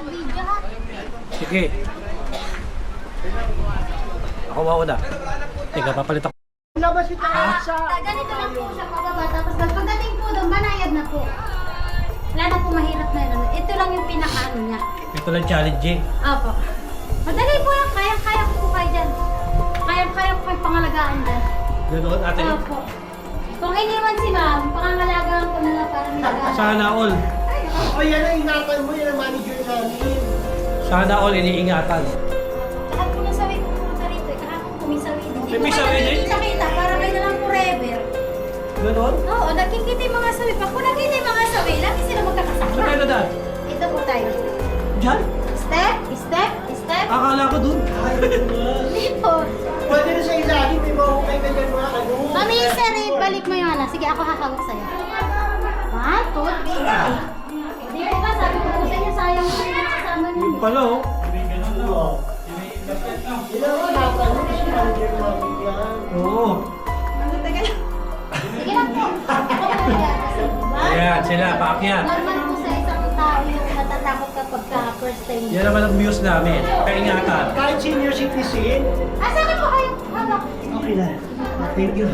mag-video ha. Sige. Ako mauna. Teka, papalit ako. Labas ito sa... Ganito lang po siya pababa. Tapos pagdating po doon, banayad na po. Wala na po mahirap na yun. Ito lang yung pinaka-ano niya. Ito lang challenging. Opo. Madali po yan. Kaya ko po kayo dyan. Kaya ko kayo pangalagaan dyan. Ganoon, ate. Opo. Kung iniwan si ma'am, pangangalagaan ko na lang para nilagaan. Sana all. O yan ang ingatan mo, yan ang manager namin. Sana all iniingatan. Lahat po ng sawi ko pumunta rito. Kahapon po may sawi. Hindi May sawi din? Kita para kayo na lang forever. Ganoon? Oo, nakikita yung mga sawi. Pag nakikita yung mga sawi, lagi sila magkakasama. Saan tayo na daan? Ito po tayo. Diyan? Step, step, step. Akala ko dun. Dito. Pwede na sa ilalim, may mahukay ka dyan mga ano. Mami, sir, balik mo yung ano. Sige, ako hakawak sa'yo. 1, 2, 3. Di po ba, sabi ko po sa inyo, sayang mo yung kasama Yung ninyo. pala oh. Yan ang ingatan mo, kasi manager namin yan. Oo. Sige lang po. Ako mag-aagasin. Ayan, sila, paakyat. Normal po sa isang tao yung natatakot kapag first time. Yan naman ang views namin. Kaingatan. Kahit senior citizen, Ah, sa akin po kayo. Hawak. okay na. Thank you.